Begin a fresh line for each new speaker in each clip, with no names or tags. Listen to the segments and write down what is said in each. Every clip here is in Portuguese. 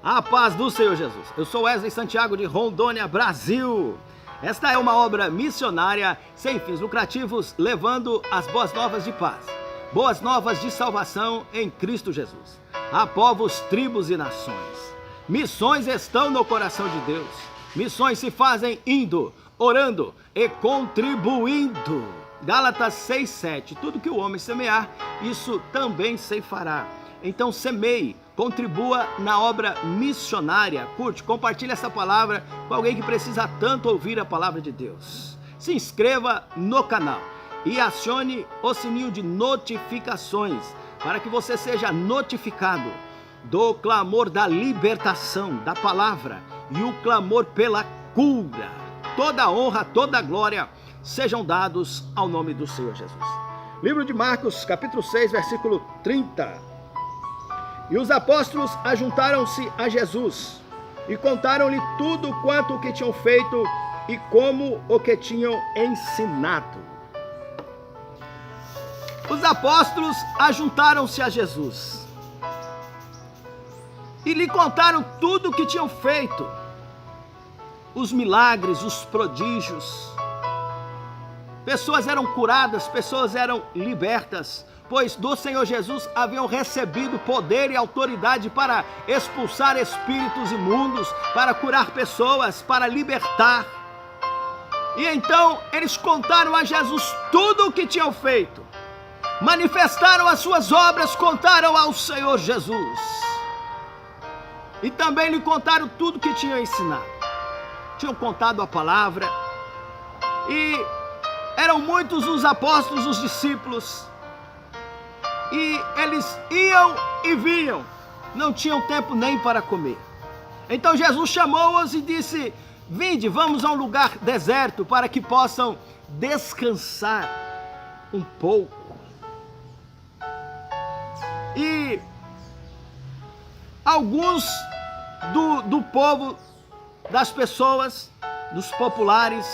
A paz do Senhor Jesus. Eu sou Wesley Santiago de Rondônia, Brasil. Esta é uma obra missionária sem fins lucrativos, levando as boas novas de paz, boas novas de salvação em Cristo Jesus, a povos, tribos e nações. Missões estão no coração de Deus. Missões se fazem indo, orando e contribuindo. Gálatas 6:7. Tudo que o homem semear, isso também ceifará. Então semeie, contribua na obra missionária. Curte, compartilhe essa palavra com alguém que precisa tanto ouvir a palavra de Deus. Se inscreva no canal e acione o sininho de notificações para que você seja notificado do clamor da libertação da palavra e o clamor pela cura. Toda honra, toda glória sejam dados ao nome do Senhor Jesus. Livro de Marcos, capítulo 6, versículo 30. E os apóstolos ajuntaram-se a Jesus e contaram-lhe tudo quanto o que tinham feito e como o que tinham ensinado. Os apóstolos ajuntaram-se a Jesus e lhe contaram tudo o que tinham feito, os milagres, os prodígios. Pessoas eram curadas, pessoas eram libertas, pois do Senhor Jesus haviam recebido poder e autoridade para expulsar espíritos imundos, para curar pessoas, para libertar. E então eles contaram a Jesus tudo o que tinham feito, manifestaram as suas obras, contaram ao Senhor Jesus. E também lhe contaram tudo o que tinham ensinado. Tinham contado a palavra e eram muitos os apóstolos, os discípulos. E eles iam e vinham, não tinham tempo nem para comer. Então Jesus chamou-os e disse: vinde, vamos a um lugar deserto para que possam descansar um pouco. E alguns do povo, das pessoas, dos populares,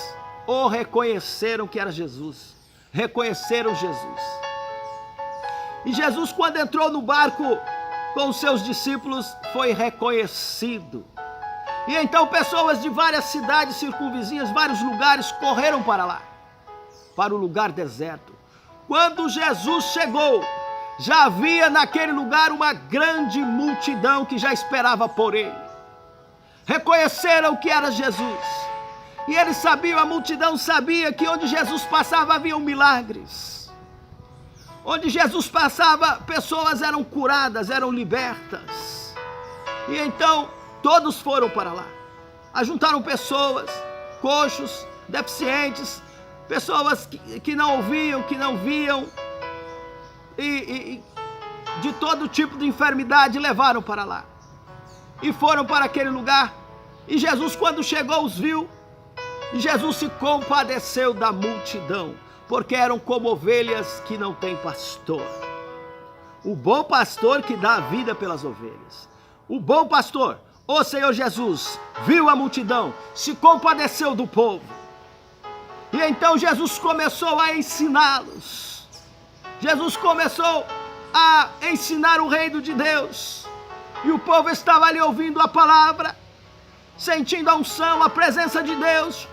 o reconheceram que era Jesus, reconheceram Jesus. E Jesus, quando entrou no barco com os seus discípulos, foi reconhecido. E então pessoas de várias cidades circunvizinhas, vários lugares, correram para lá, para o lugar deserto. Quando Jesus chegou, já havia naquele lugar uma grande multidão que já esperava por ele. Reconheceram que era Jesus. E eles sabiam, a multidão sabia que onde Jesus passava haviam milagres. Onde Jesus passava, pessoas eram curadas, eram libertas. E então, todos foram para lá. Ajuntaram pessoas, coxos, deficientes, pessoas que não ouviam, que não viam. E de todo tipo de enfermidade levaram para lá. E foram para aquele lugar. E Jesus, quando chegou, os viu. E Jesus se compadeceu da multidão, porque eram como ovelhas que não têm pastor. O bom pastor que dá a vida pelas ovelhas. O bom pastor, o Senhor Jesus, viu a multidão, se compadeceu do povo. E então Jesus começou a ensiná-los. Jesus começou a ensinar o reino de Deus. E o povo estava ali ouvindo a palavra, sentindo a unção, a presença de Deus.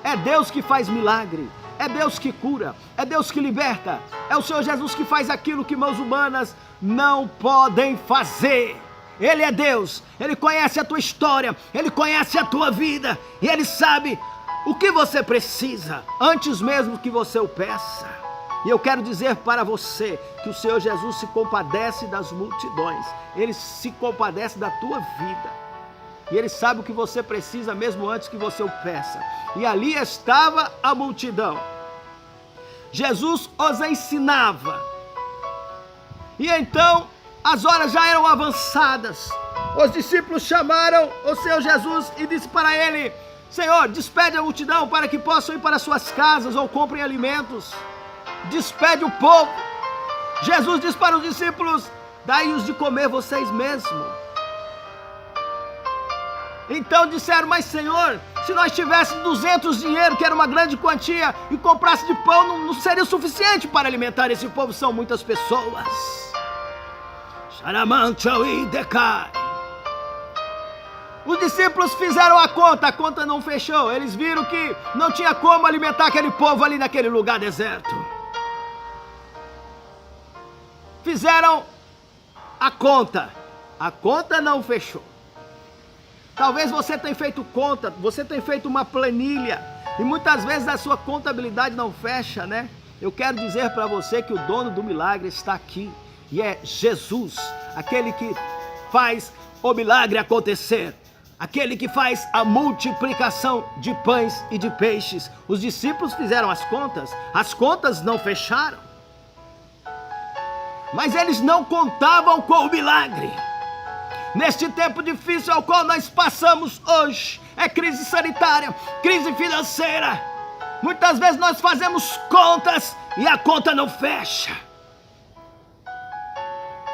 É Deus que faz milagre, é Deus que cura, é Deus que liberta, é o Senhor Jesus que faz aquilo que mãos humanas não podem fazer. Ele é Deus, Ele conhece a tua história, Ele conhece a tua vida e Ele sabe o que você precisa, antes mesmo que você o peça. E eu quero dizer para você que o Senhor Jesus se compadece das multidões, Ele se compadece da tua vida. E Ele sabe o que você precisa mesmo antes que você o peça. E ali estava a multidão. Jesus os ensinava. E então as horas já eram avançadas. Os discípulos chamaram o Senhor Jesus e disse para Ele: Senhor, despede a multidão para que possam ir para suas casas ou comprem alimentos. Despede o povo. Jesus disse para os discípulos: dai-os de comer vocês mesmos. Então disseram: mas Senhor, se nós tivéssemos 200 dinheiro, que era uma grande quantia, e comprasse de pão, não seria o suficiente para alimentar esse povo, são muitas pessoas. Xaramanchaui decai. Os discípulos fizeram a conta não fechou. Eles viram que não tinha como alimentar aquele povo ali naquele lugar deserto. Fizeram a conta não fechou. Talvez você tenha feito conta, você tenha feito uma planilha e muitas vezes a sua contabilidade não fecha, né? Eu quero dizer para você que o dono do milagre está aqui e é Jesus, aquele que faz o milagre acontecer. Aquele que faz a multiplicação de pães e de peixes. Os discípulos fizeram as contas não fecharam. Mas eles não contavam com o milagre. Neste tempo difícil ao qual nós passamos hoje, é crise sanitária, crise financeira. Muitas vezes nós fazemos contas e a conta não fecha.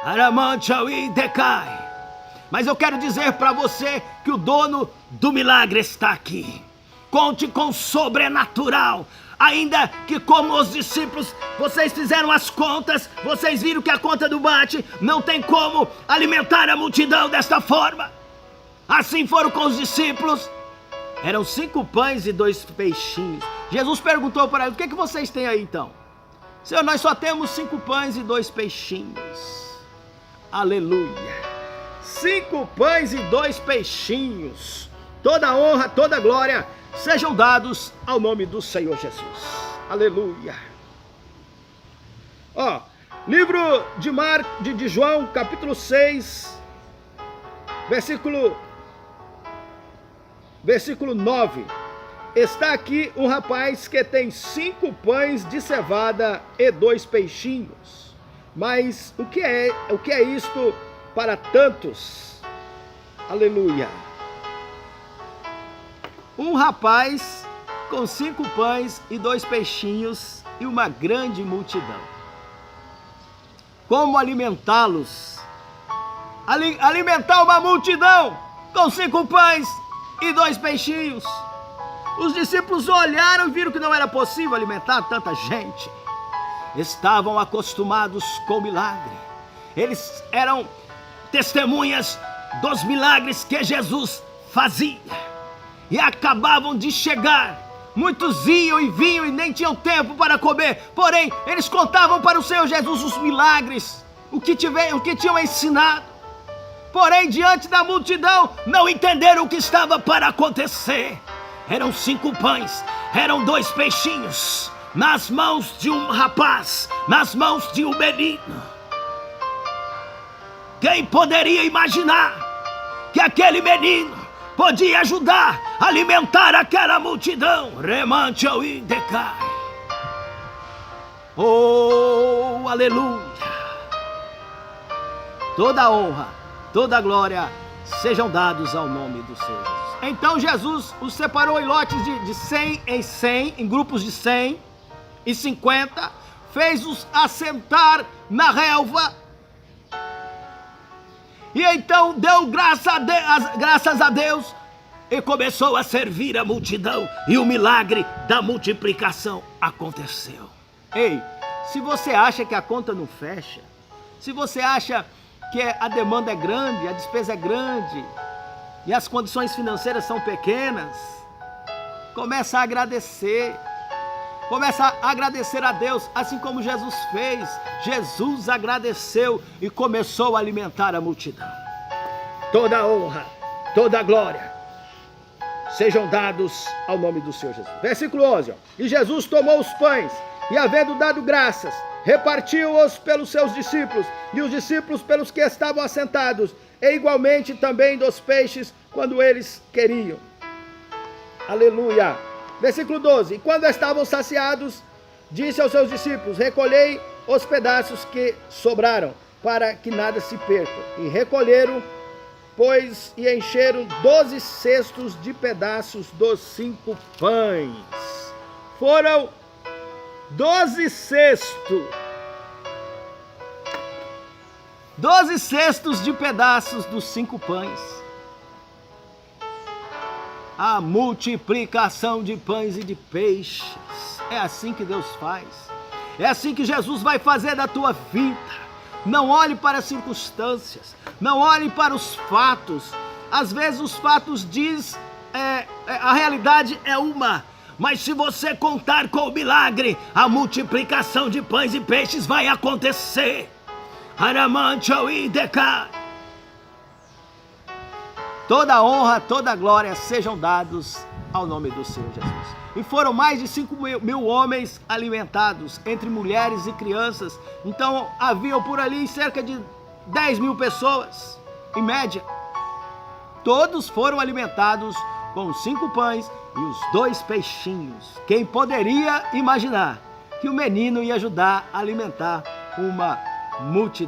Aramanchaui decai. Mas eu quero dizer para você que o dono do milagre está aqui. Conte com o sobrenatural. Ainda que como os discípulos, vocês fizeram as contas, vocês viram que a conta não bate, não tem como alimentar a multidão desta forma. Assim foram com os discípulos. Eram 5 pães e 2 peixinhos. Jesus perguntou para eles, o que vocês têm aí então? Senhor, nós só temos 5 pães e 2 peixinhos. Aleluia. 5 pães e 2 peixinhos. Toda honra, toda glória sejam dados ao nome do Senhor Jesus. Aleluia. Livro de João, capítulo 6, versículo 9. Está aqui um rapaz que tem 5 pães de cevada e 2 peixinhos. Mas o que é isto para tantos? Aleluia. Um rapaz com 5 pães e 2 peixinhos e uma grande multidão. Como alimentá-los? Alimentar uma multidão com 5 pães e 2 peixinhos. Os discípulos olharam e viram que não era possível alimentar tanta gente. Estavam acostumados com o milagre. Eles eram testemunhas dos milagres que Jesus fazia. E acabavam de chegar. Muitos iam e vinham e nem tinham tempo para comer. Porém, eles contavam para o Senhor Jesus os milagres, o que tinham ensinado. Porém, diante da multidão, não entenderam o que estava para acontecer. Eram 5 pães, eram 2 peixinhos, nas mãos de um rapaz, nas mãos de um menino. Quem poderia imaginar que aquele menino podia ajudar a alimentar aquela multidão? Remanchaui decai. Oh, aleluia. Toda honra, toda glória sejam dados ao nome do Senhor Jesus. Então Jesus os separou em lotes de 100 em 100, em grupos de 100 e 50, fez-os assentar na relva. E então deu graças a Deus e começou a servir a multidão. E o milagre da multiplicação aconteceu. Ei, se você acha que a conta não fecha, se você acha que a demanda é grande, a despesa é grande e as condições financeiras são pequenas, começa a agradecer. Começa a agradecer a Deus, assim como Jesus fez. Jesus agradeceu e começou a alimentar a multidão. Toda honra, toda glória sejam dados ao nome do Senhor Jesus. Versículo 11. E Jesus tomou os pães e, havendo dado graças, repartiu-os pelos seus discípulos e os discípulos pelos que estavam assentados, e igualmente também dos peixes quando eles queriam. Aleluia. Versículo 12. E quando estavam saciados, disse aos seus discípulos: recolhei os pedaços que sobraram, para que nada se perca. E recolheram, pois, e encheram 12 cestos de pedaços dos 5 pães. Foram 12 cestos. 12 cestos de pedaços dos 5 pães. A multiplicação de pães e de peixes. É assim que Deus faz. É assim que Jesus vai fazer da tua vida. Não olhe para as circunstâncias, não olhe para os fatos. Às vezes os fatos diz, a realidade é uma, mas se você contar com o milagre, a multiplicação de pães e peixes vai acontecer. Toda honra, toda glória sejam dados ao nome do Senhor Jesus. E foram mais de 5 mil homens alimentados, entre mulheres e crianças. Então haviam por ali cerca de 10 mil pessoas, em média. Todos foram alimentados com os 5 pães e os 2 peixinhos. Quem poderia imaginar que o menino ia ajudar a alimentar uma multidão?